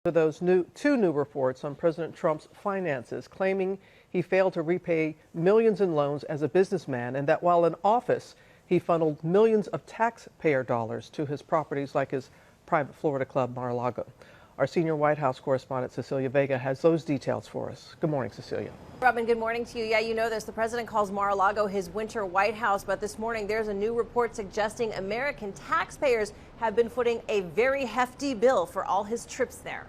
Those two new reports on President Trump's finances, claiming he failed to repay millions in loans as a businessman, and that while in office, he funneled millions of taxpayer dollars to his properties like his private Florida club, Mar-a-Lago. Our senior White House correspondent, Cecilia Vega, has those details for us. Good morning, Cecilia. Robin, good morning to you. Yeah, you know this. The president calls Mar-a-Lago his winter White House, but this morning there's a new report suggesting American taxpayers have been footing a very hefty bill for all his trips there.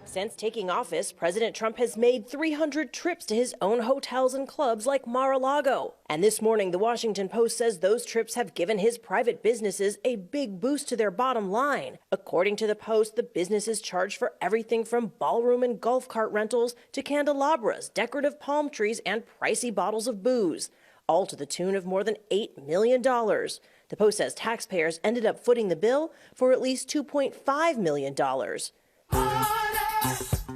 Since taking office, President Trump has made 300 trips to his own hotels and clubs like Mar-a-Lago. And this morning, the Washington Post says those trips have given his private businesses a big boost to their bottom line. According to the Post, the businesses charge for everything from ballroom and golf cart rentals to candelabras, decorative palm trees, and pricey bottles of booze, all to the tune of more than $8 million. The Post says taxpayers ended up footing the bill for at least $2.5 million.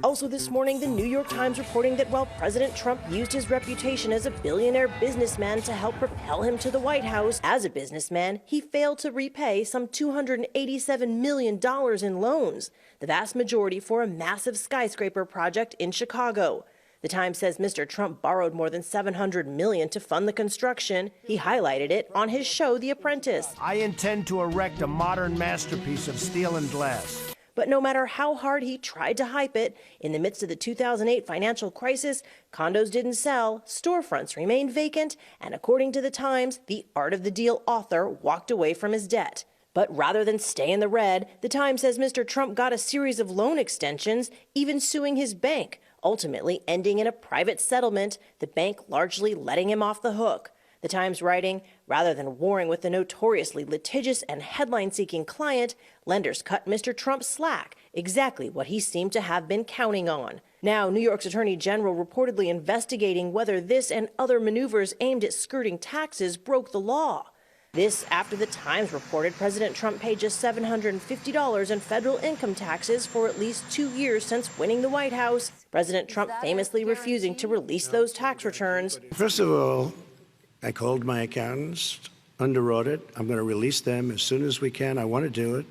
Also this morning, the New York Times reporting that while President Trump used his reputation as a billionaire businessman to help propel him to the White House, as a businessman, he failed to repay some $287 million in loans, the vast majority for a massive skyscraper project in Chicago. The Times says Mr. Trump borrowed more than $700 million to fund the construction. He highlighted it on his show, The Apprentice. I intend to erect a modern masterpiece of steel and glass. But no matter how hard he tried to hype it, in the midst of the 2008 financial crisis, condos didn't sell, storefronts remained vacant, and according to the Times, the Art of the Deal author walked away from his debt. But rather than stay in the red, the Times says Mr. Trump got a series of loan extensions, even suing his bank, ultimately ending in a private settlement, the bank largely letting him off the hook. The Times writing, rather than warring with the notoriously litigious and headline-seeking client, lenders cut Mr. Trump slack, exactly what he seemed to have been counting on. Now, New York's Attorney General reportedly investigating whether this and other maneuvers aimed at skirting taxes broke the law. This after the Times reported President Trump paid just $750 in federal income taxes for at least 2 years since winning the White House. President Trump famously refusing to release those tax returns. First of all, I called my accountants under audit. I'm going to release them as soon as we can. I want to do it.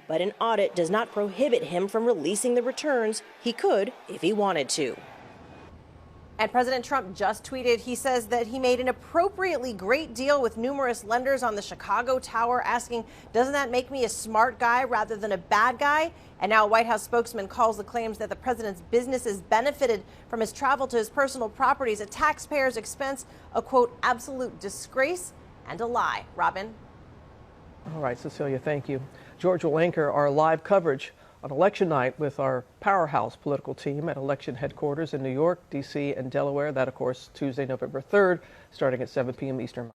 But an audit does not prohibit him from releasing the returns. He could if he wanted to. And President Trump just tweeted, he says that he made an appropriately great deal with numerous lenders on the Chicago Tower, asking, doesn't that make me a smart guy rather than a bad guy? And now a White House spokesman calls the claims that the president's businesses benefited from his travel to his personal properties at taxpayers' expense a, quote, absolute disgrace and a lie. Robin? All right, Cecilia, thank you. George will anchor our live coverage on election night with our powerhouse political team at election headquarters in New York, D.C., and Delaware. That, of course, Tuesday, November 3rd, starting at 7 p.m. Eastern.